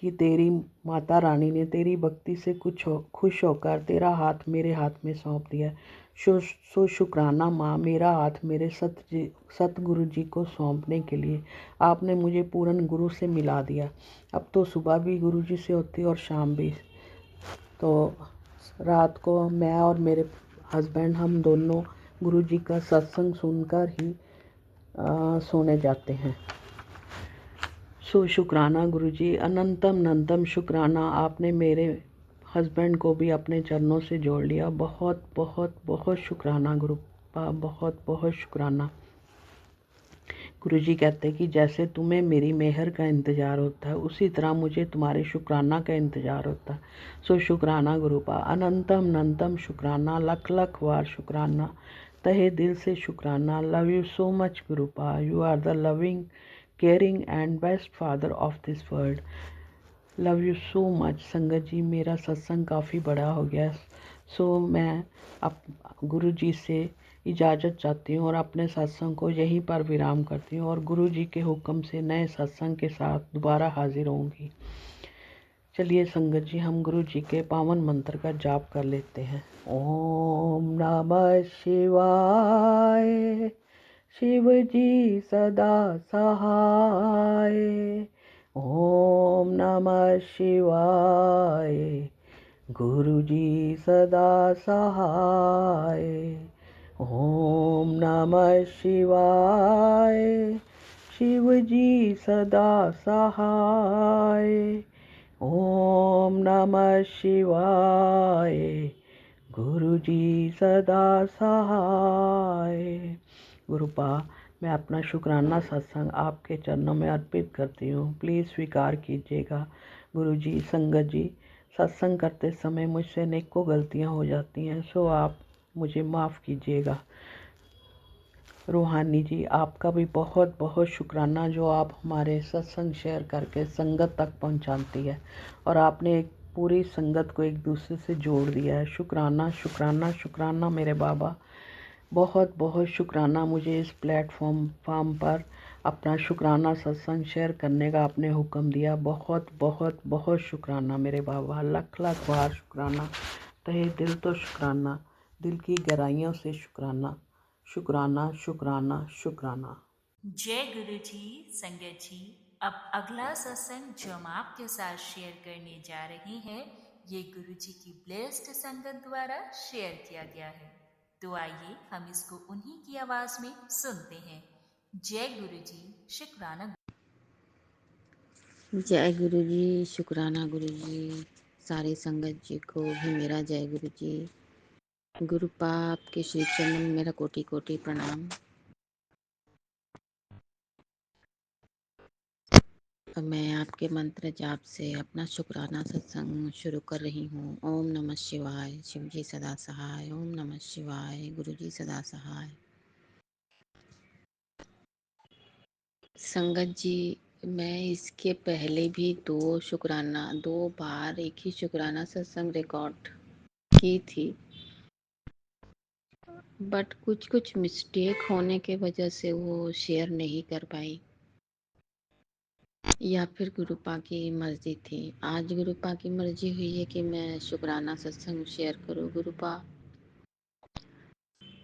कि तेरी माता रानी ने तेरी भक्ति से खुश होकर तेरा हाथ मेरे हाथ में सौंप दिया। सो शुक्राना माँ, मेरा हाथ मेरे सतगुरु जी को सौंपने के लिए। आपने मुझे पूर्ण गुरु से मिला दिया। अब तो सुबह भी गुरु जी से होती और शाम भी। तो रात को मैं और मेरे हस्बैंड हम दोनों गुरु जी का सत्संग सुनकर ही सोने जाते हैं। सो शुक्राना गुरु जी, अनंतम अनंतम शुक्राना। आपने मेरे हस्बैंड को भी अपने चरणों से जोड़ लिया। बहुत बहुत बहुत शुक्राना गुरु पा, बहुत बहुत शुक्राना। गुरु जी कहते हैं कि जैसे तुम्हें मेरी मेहर का इंतज़ार होता है, उसी तरह मुझे तुम्हारे शुक्राना का इंतज़ार होता है। सो शुक्राना गुरुपा, अनंतम अनंतम शुक्राना, लख लख बार शुक्राना, तहे दिल से शुक्राना। Love you so much Gurupa, you are the loving caring and best father of this world. Love you so much. संगत जी, मेरा सत्संग काफ़ी बड़ा हो गया, सो मैं अब गुरु जी से इजाज़त चाहती हूँ और अपने सत्संग को यहीं पर विराम करती हूँ और गुरु जी के हुक्म से नए सत्संग के साथ दोबारा हाजिर होंगी। चलिए संगत जी, हम गुरु जी के पावन मंत्र का जाप कर लेते हैं। ओम नमः शिवाय, शिव जी सदा सहाय। ओम नमः शिवाय, गुरु जी सदा सहाय। ओम नमः शिवाय, शिव जी सदा सहाय। ओम नमः शिवाय, गुरु जी सदा सहाय। गुरुपा, मैं अपना शुक्राना सत्संग आपके चरणों में अर्पित करती हूँ, प्लीज़ स्वीकार कीजिएगा। गुरु जी, संगत जी, सत्संग करते समय मुझसे अनेकों गलतियाँ हो जाती हैं, सो आप मुझे माफ़ कीजिएगा। रूहानी जी, आपका भी बहुत बहुत शुक्राना, जो आप हमारे सत्संग शेयर करके संगत तक पहुंचाती है और आपने एक पूरी संगत को एक दूसरे से जोड़ दिया है। शुक्राना शुक्राना शुक्राना मेरे बाबा, बहुत बहुत शुक्राना। मुझे इस प्लेटफॉर्म पर अपना शुक्राना सत्संग शेयर करने का आपने हुक्म दिया। बहुत बहुत बहुत शुक्राना मेरे बाबा, लख लख बार शुक्राना, तहे दिल तो शुक्राना, दिल की गहराइयों से शुक्राना शुक्राना शुक्राना शुक्राना। जय गुरु जी। संगत जी, अब अगला सत्संग जो हम आपके साथ शेयर करने जा रहे हैं, ये गुरु जी की ब्लेस्ड संगत द्वारा शेयर किया गया है। तो आइए हम इसको उन्हीं की आवाज में सुनते हैं। जय गुरु जी, शुक्राना। जय गुरु जी, शुक्राना गुरु जी। सारी संगत जी को भी मेरा जय गुरु जी। गुरु पाप के श्री चरण में मेरा कोटि कोटि प्रणाम। अब मैं आपके मंत्र जाप से अपना शुक्राना सत्संग शुरू कर रही हूँ। ओम नमः शिवाय, शिव जी सदा सहाय। ओम नमः शिवाय, गुरु जी सदा सहाय। संगत जी, मैं इसके पहले भी दो बार एक ही शुक्राना सत्संग रिकॉर्ड की थी, बट कुछ कुछ मिस्टेक होने के वजह से वो शेयर नहीं कर पाई, या फिर गुरुपा की मर्जी थी। आज गुरुपा की मर्जी हुई है कि मैं शुक्राना सत्संग शेयर करूँ। गुरुपा,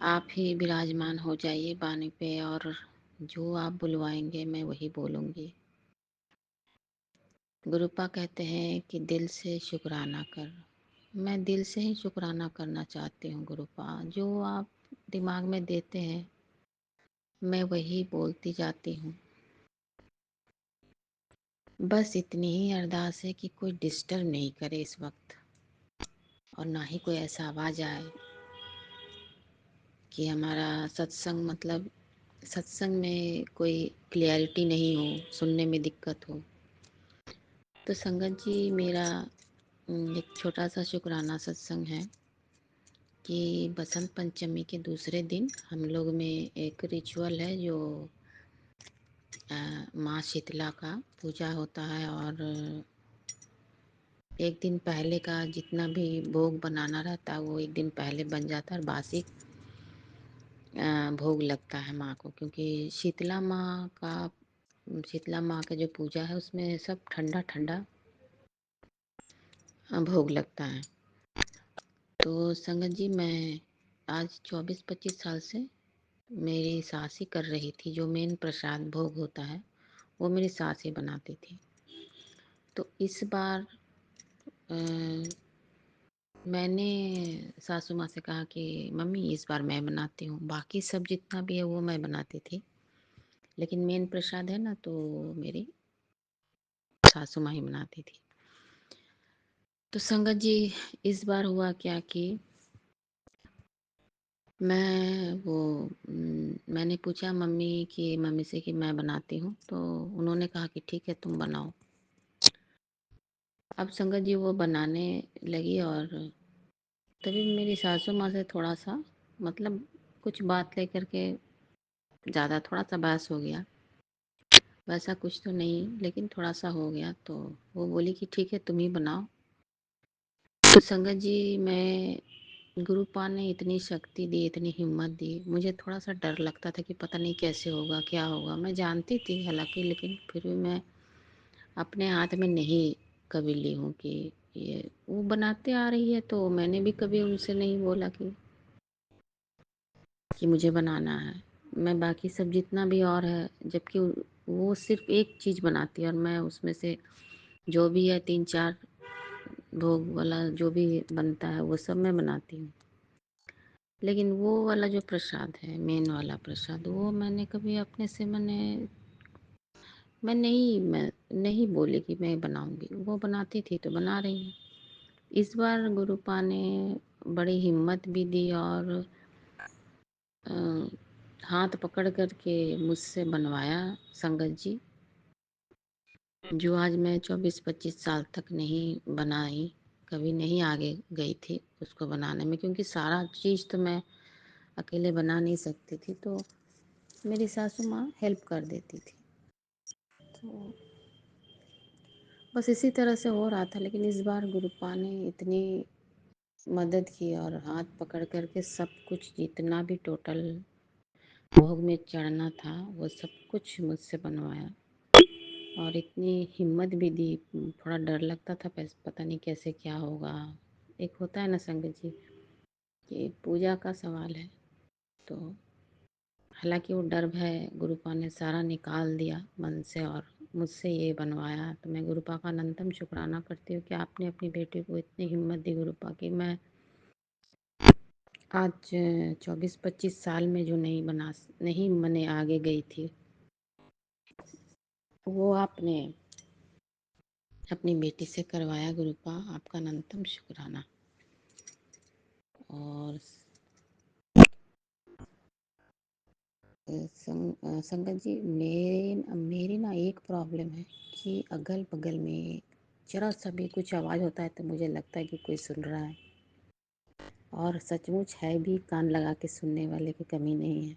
आप ही विराजमान हो जाइए बानी पे और जो आप बुलवाएंगे मैं वही बोलूँगी। गुरुपा कहते हैं कि दिल से शुक्राना कर। मैं दिल से ही शुक्राना करना चाहती हूँ गुरुपा। जो आप दिमाग में देते हैं मैं वही बोलती जाती हूँ। बस इतनी ही अरदास है कि कोई डिस्टर्ब नहीं करे इस वक्त, और ना ही कोई ऐसा आवाज़ आए कि हमारा सत्संग मतलब सत्संग में कोई क्लियरिटी नहीं हो, सुनने में दिक्कत हो। तो संगत जी, मेरा एक छोटा सा शुक्राना सत्संग है कि बसंत पंचमी के दूसरे दिन हम लोग में एक रिचुअल है जो माँ शीतला का पूजा होता है, और एक दिन पहले का जितना भी भोग बनाना रहता है वो एक दिन पहले बन जाता है और बासी भोग लगता है माँ को, क्योंकि शीतला माँ का जो पूजा है उसमें सब ठंडा ठंडा भोग लगता है। तो संगत जी, मैं आज 24-25 साल से मेरी सास ही कर रही थी। जो मेन प्रसाद भोग होता है वो मेरी सास ही बनाती थी। तो इस बार अ, मैंने सासू माँ से कहा कि मम्मी इस बार मैं बनाती हूँ। बाकी सब जितना भी है वो मैं बनाती थी, लेकिन मेन प्रसाद है ना, तो मेरी सासू माँ ही बनाती थी। तो संगत जी, इस बार हुआ क्या कि मैंने पूछा मम्मी से कि मैं बनाती हूँ, तो उन्होंने कहा कि ठीक है तुम बनाओ। अब संगत जी वो बनाने लगी और तभी मेरी सासू माँ से थोड़ा सा, मतलब कुछ बात लेकर के ज़्यादा थोड़ा सा बहस हो गया। वैसा कुछ तो नहीं, लेकिन थोड़ा सा हो गया। तो वो बोली कि ठीक है तुम ही बनाओ। तो संगत जी, मैं गुरुपा ने इतनी शक्ति दी, इतनी हिम्मत दी, मुझे थोड़ा सा डर लगता था कि पता नहीं कैसे होगा, क्या होगा। मैं जानती थी हालांकि, लेकिन फिर भी मैं अपने हाथ में नहीं कभी ली हूँ कि ये वो बनाते आ रही है, तो मैंने भी कभी उनसे नहीं बोला कि मुझे बनाना है। मैं बाकी सब जितना भी और है, जबकि वो सिर्फ एक चीज़ बनाती है और मैं उसमें से जो भी है 3-4 भोग वाला जो भी बनता है वो सब मैं बनाती हूँ। लेकिन वो वाला जो प्रसाद है, मेन वाला प्रसाद, वो मैंने कभी अपने से मैं नहीं बोली कि मैं बनाऊंगी। वो बनाती थी तो बना रही हूँ। इस बार गुरुपा ने बड़ी हिम्मत भी दी और अ, हाथ पकड़ कर के मुझसे बनवाया संगत जी, जो आज मैं 24-25 साल तक नहीं बनाई, कभी नहीं आगे गई थी उसको बनाने में, क्योंकि सारा चीज़ तो मैं अकेले बना नहीं सकती थी। तो मेरी सासू माँ हेल्प कर देती थी। तो बस इसी तरह से हो रहा था। लेकिन इस बार गुरुपा ने इतनी मदद की और हाथ पकड़ कर के सब कुछ जितना भी टोटल भोग में चढ़ना था वो सब कुछ मुझसे बनवाया और इतनी हिम्मत भी दी। थोड़ा डर लगता था, पता नहीं कैसे क्या होगा। एक होता है ना संगत जी कि पूजा का सवाल है, तो हालांकि वो डर भय गुरुपा ने सारा निकाल दिया मन से और मुझसे ये बनवाया। तो मैं गुरुपा का अनंतम शुक्राना करती हूँ कि आपने अपनी बेटी को इतनी हिम्मत दी गुरुपा की। मैं आज 24-25 साल में जो नहीं मैंने आगे गई थी, वो आपने अपनी बेटी से करवाया गुरुपा, आपका अनंतम शुक्राना। और संगत जी, मेरी ना एक प्रॉब्लम है कि अगल बगल में जरा सा भी कुछ आवाज़ होता है तो मुझे लगता है कि कोई सुन रहा है, और सचमुच है भी, कान लगा के सुनने वाले की कमी नहीं है।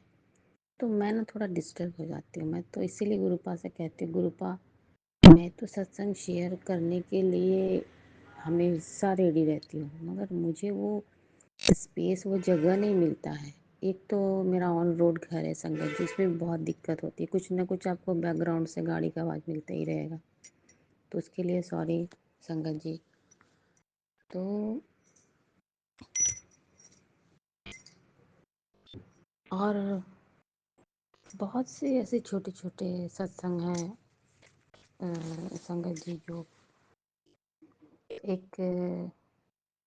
तो मैं ना थोड़ा डिस्टर्ब हो जाती हूँ। मैं तो इसीलिए गुरुपा से कहती हूँ, गुरुपा मैं तो सत्संग शेयर करने के लिए हमेशा रेडी रहती हूँ, मगर मुझे वो स्पेस, वो जगह नहीं मिलता है। एक तो मेरा ऑन रोड घर है संगत जी, इसमें बहुत दिक्कत होती है। कुछ ना कुछ आपको बैकग्राउंड से गाड़ी का आवाज़ मिलता ही रहेगा, तो उसके लिए सॉरी संगत जी। तो और बहुत से ऐसे छोटे छोटे सत्संग हैं संगत जी, जो एक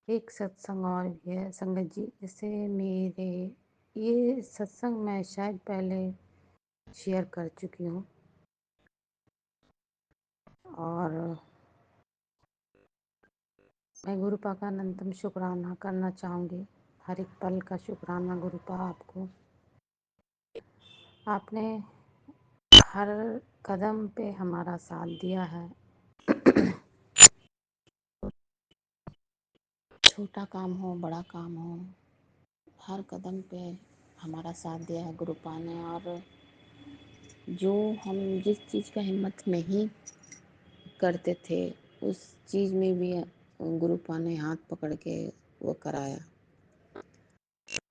एक सत्संग और भी है संगत जी। जैसे मेरे ये सत्संग मैं शायद पहले शेयर कर चुकी हूँ, और मैं गुरुपा का अनंतम शुक्राना करना चाहूँगी। हर एक पल का शुक्राना गुरुपा आपको। आपने हर कदम पे हमारा साथ दिया है। छोटा काम हो, बड़ा काम हो, हर कदम पे हमारा साथ दिया है गुरुपा ने। और जो हम जिस चीज़ का हिम्मत नहीं करते थे, उस चीज़ में भी गुरुपा ने हाथ पकड़ के वो कराया।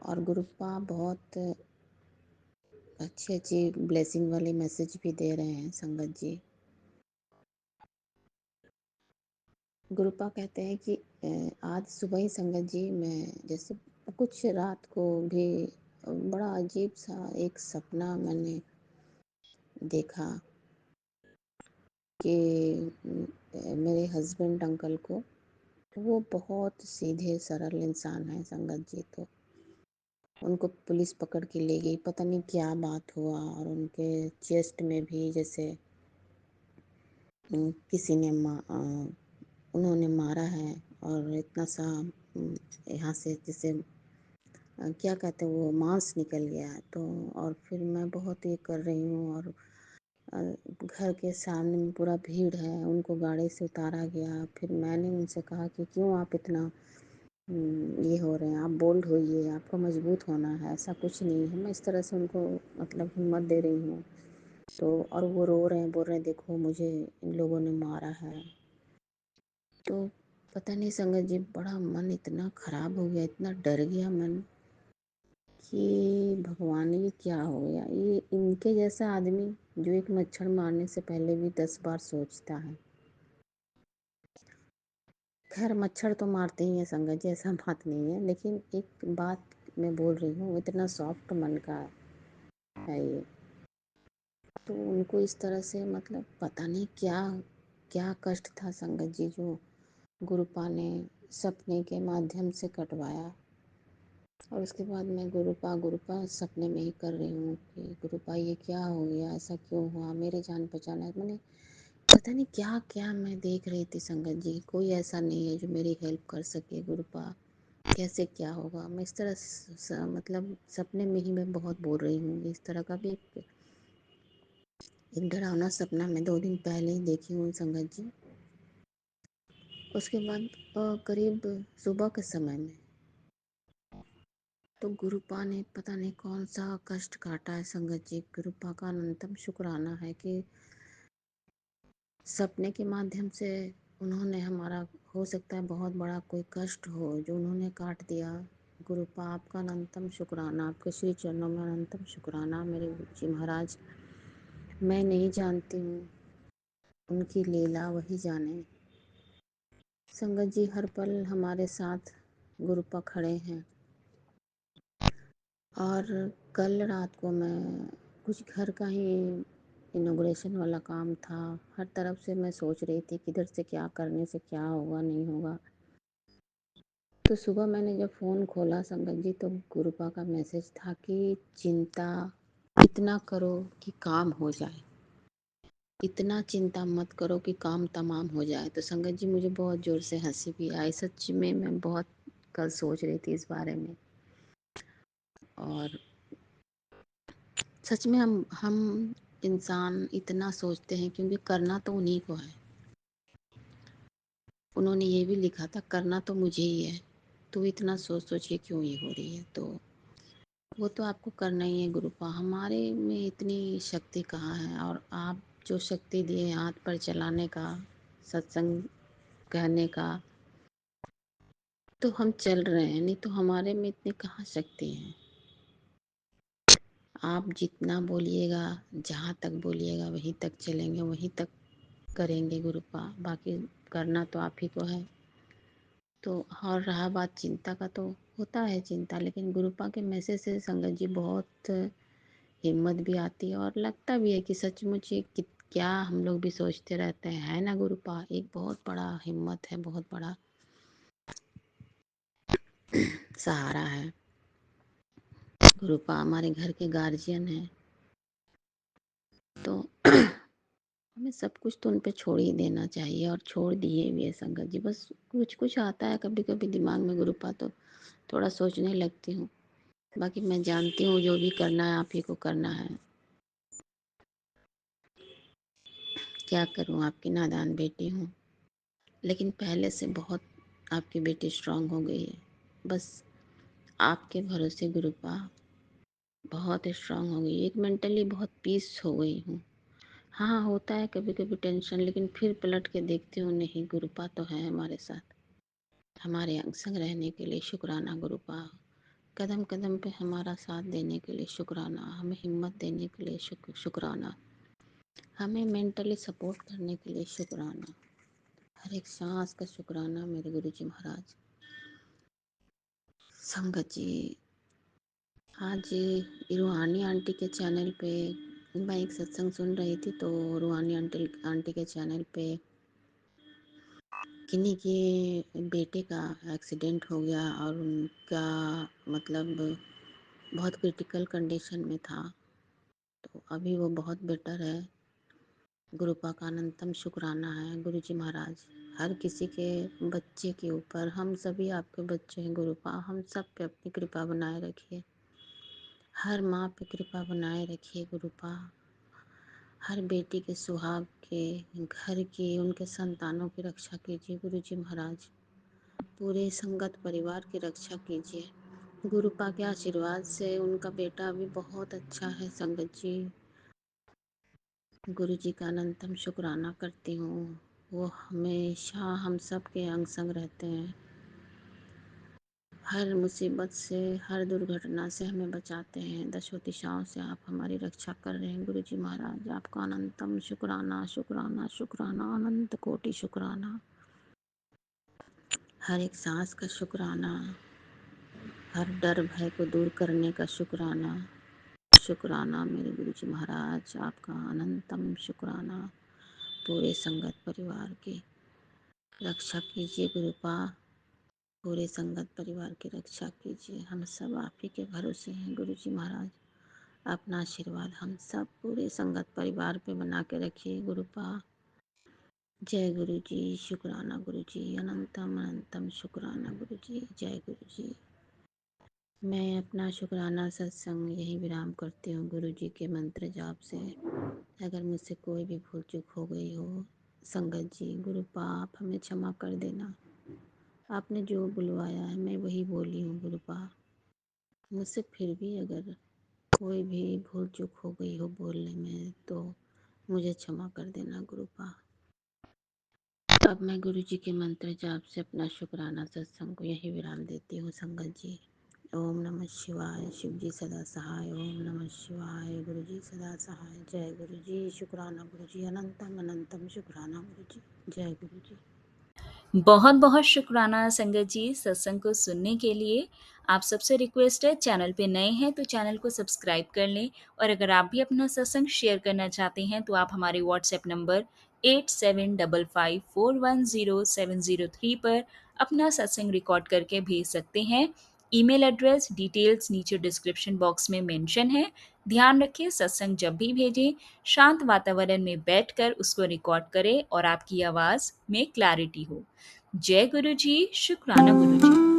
और गुरुपा बहुत अच्छी अच्छी ब्लेसिंग वाली मैसेज भी दे रहे हैं संगत जी। गुरुपा कहते हैं कि आज सुबह ही संगत जी मैं जैसे कुछ रात को भी बड़ा अजीब सा एक सपना मैंने देखा कि मेरे हस्बैंड अंकल को, वो बहुत सीधे सरल इंसान है संगत जी, तो उनको पुलिस पकड़ के ले गई, पता नहीं क्या बात हुआ, और उनके चेस्ट में भी जैसे किसी ने उन्होंने मारा है, और इतना सा यहाँ से जैसे क्या कहते हैं वो मांस निकल गया है। तो और फिर मैं बहुत ये कर रही हूँ, और घर के सामने में पूरा भीड़ है, उनको गाड़ी से उतारा गया। फिर मैंने उनसे कहा कि क्यों आप इतना ये हो रहे हैं, आप बोल्ड होइए, आपको मजबूत होना है, ऐसा कुछ नहीं है। मैं इस तरह से उनको मतलब हिम्मत दे रही हूँ। तो और वो रो रहे हैं, बोल रहे हैं देखो मुझे इन लोगों ने मारा है। तो पता नहीं संगत जी, बड़ा मन इतना खराब हो गया, इतना डर गया मन कि भगवान ये क्या हो गया। ये इनके जैसा आदमी जो एक मच्छर मारने से पहले भी 10 बार सोचता है। खैर मच्छर तो मारते ही हैं संगत जी, ऐसा बात नहीं है, लेकिन एक बात मैं बोल रही हूँ, इतना सॉफ्ट मन का है ये। तो उनको इस तरह से मतलब पता नहीं क्या क्या कष्ट था संगत जी, जो गुरुपा ने सपने के माध्यम से कटवाया। और उसके बाद मैं गुरुपा गुरुपा सपने में ही कर रही हूँ कि गुरुपा ये क्या हो गया, ऐसा क्यों हुआ, मेरे जान पहचान है। मैंने पता नहीं क्या क्या मैं देख रही थी संगत जी, कोई ऐसा नहीं है जो मेरी हेल्प कर सके। गुरुपा कैसे क्या होगा, मैं इस तरह मतलब सपने में ही मैं बहुत बोल रही हूँ। इस तरह का भी एक डरावना सपना मैं 2 दिन पहले ही देखी हूँ संगत जी। उसके बाद करीब सुबह के समय में तो गुरुपा ने पता नहीं कौन सा कष्ट काटा है संगत जी। गुरुपा का अनंतम शुक्राना है कि सपने के माध्यम से उन्होंने हमारा, हो सकता है बहुत बड़ा कोई कष्ट हो जो उन्होंने काट दिया। गुरुपा आपका अनंतम शुक्राना, आपके श्री चरणों में अनंतम शुक्राना मेरे गुरु जी महाराज। मैं नहीं जानती हूँ, उनकी लीला वही जाने। संगत जी हर पल हमारे साथ गुरुपा खड़े हैं। और कल रात को मैं कुछ घर का ही इनॉग्रेशन वाला काम था, हर तरफ से मैं सोच रही थी किधर से क्या करने से क्या होगा नहीं होगा। तो सुबह मैंने जब फ़ोन खोला संगत जी, तो गुरुपा का मैसेज था कि चिंता इतना करो कि काम हो जाए, इतना चिंता मत करो कि काम तमाम हो जाए। तो संगत जी मुझे बहुत ज़ोर से हंसी भी आई, सच में मैं बहुत कल सोच रही थी इस बारे में। और सच में हम इंसान इतना सोचते हैं क्योंकि करना तो उन्हीं को है। उन्होंने ये भी लिखा था करना तो मुझे ही है, तो इतना सोच सोच के क्यों ये हो रही है। तो वो तो आपको करना ही है गुरुपा, हमारे में इतनी शक्ति कहाँ है। और आप जो शक्ति दिए हाथ पर चलाने का, सत्संग कहने का, तो हम चल रहे हैं, नहीं तो हमारे में इतनी कहाँ शक्ति है। आप जितना बोलिएगा, जहाँ तक बोलिएगा वहीं तक चलेंगे, वहीं तक करेंगे गुरुपा, बाकी करना तो आप ही को है। तो और रहा बात चिंता का, तो होता है चिंता, लेकिन गुरुपा के मैसेज से संगत जी बहुत हिम्मत भी आती है और लगता भी है कि सचमुच ये क्या हम लोग भी सोचते रहते हैं, है ना गुरुपा। एक बहुत बड़ा हिम्मत है, बहुत बड़ा सहारा है। गुरुपा हमारे घर के गार्जियन है, तो हमें सब कुछ तो उन पे छोड़ ही देना चाहिए, और छोड़ दिए भी है संगत जी। बस कुछ कुछ आता है कभी कभी दिमाग में गुरुपा, तो थोड़ा सोचने लगती हूँ। बाकी मैं जानती हूँ जो भी करना है आप ही को करना है। क्या करूँ, आपकी नादान बेटी हूँ, लेकिन पहले से बहुत आपकी बेटी स्ट्रांग हो गई है। बस आपके भरोसे गुरुपा बहुत स्ट्रांग हो गई, एक मेंटली बहुत पीस हो गई हूँ। हाँ होता है कभी कभी टेंशन, लेकिन फिर पलट के देखती हूँ नहीं, गुरुपा तो है हमारे साथ, हमारे अंग संग रहने के लिए शुक्राना गुरुपा, कदम कदम पे हमारा साथ देने के लिए शुक्राना, हमें हिम्मत देने के लिए शुक्राना, हमें मेंटली सपोर्ट करने के लिए शुक्राना, हर एक सांस का शुक्राना मेरे गुरु जी महाराज। संगत जी, आज रूहानी आंटी के चैनल पे मैं एक सत्संग सुन रही थी, तो रूहानी आंटी के चैनल पे किन्हीं के बेटे का एक्सीडेंट हो गया और उनका मतलब बहुत क्रिटिकल कंडीशन में था। तो अभी वो बहुत बेटर है। गुरुपा का अनंतम शुक्राना है गुरु जी महाराज। हर किसी के बच्चे के ऊपर, हम सभी आपके बच्चे हैं गुरुपा, हम सब पे अपनी कृपा बनाए रखिए। हर माँ पे कृपा बनाए रखिए गुरुपा। हर बेटी के सुहाग के, घर की, उनके संतानों की रक्षा कीजिए गुरु जी महाराज। पूरे संगत परिवार की रक्षा कीजिए। गुरुपा के आशीर्वाद से उनका बेटा भी बहुत अच्छा है। संगत जी, गुरु जी का अनंतम शुक्राना करती हूँ। वो हमेशा हम सब के अंग संग रहते हैं। हर मुसीबत से, हर दुर्घटना से हमें बचाते हैं। दशों दिशाओं से आप हमारी रक्षा कर रहे हैं गुरु जी महाराज। आपका अनंतम शुक्राना, शुक्राना, शुक्राना, अनंत कोटि शुक्राना। हर एक सांस का शुक्राना, हर डर भय को दूर करने का शुक्राना। शुक्राना मेरे गुरु जी महाराज, आपका अनंतम शुक्राना। पूरे संगत परिवार की रक्षा कीजिए गुरुपा। पूरे संगत परिवार की रक्षा कीजिए। हम सब आप ही के भरोसे हैं गुरु जी महाराज। अपना आशीर्वाद हम सब पूरे संगत परिवार पे बना के रखिए गुरुपा। जय गुरु जी, शुक्राना गुरु जी, अनंतम अनंतम शुक्राना गुरु जी, जय गुरु जी। मैं अपना शुक्राना सत्संग यही विराम करती हूँ गुरु जी के मंत्र जाप से। अगर मुझसे कोई भी भूल चूक हो गई हो संगत जी, गुरुपा आप हमें क्षमा कर देना। आपने जो बुलवाया है मैं वही बोली हूँ गुरुपा। मुझसे फिर भी अगर कोई भी भूल चूक हो गई हो बोलने में तो मुझे क्षमा कर देना गुरुपा। अब मैं गुरु जी के मंत्र जाप से अपना शुक्राना सत्संग को यही विराम देती हूँ संगत जी। ओम नमः शिवाय, शिव जी सदा सहाय। ओम नमः शिवाय, गुरु जी सदा सहाय। जय गुरु जी, शुक्राना गुरु जी, अनंतम अनंतम शुक्राना गुरु जी, जय गुरु जी। बहुत बहुत शुक्राना संगत जी सत्संग को सुनने के लिए। आप सबसे रिक्वेस्ट है, चैनल पे नए हैं तो चैनल को सब्सक्राइब कर लें, और अगर आप भी अपना सत्संग शेयर करना चाहते हैं तो आप हमारे व्हाट्सएप नंबर 8755410703 पर अपना सत्संग रिकॉर्ड करके भेज सकते हैं। ईमेल एड्रेस डिटेल्स नीचे डिस्क्रिप्शन बॉक्स में मेंशन है। ध्यान रखें, सत्संग जब भी भेजें शांत वातावरण में बैठकर उसको रिकॉर्ड करें और आपकी आवाज़ में क्लैरिटी हो। जय गुरु जी, शुक्राना गुरु जी।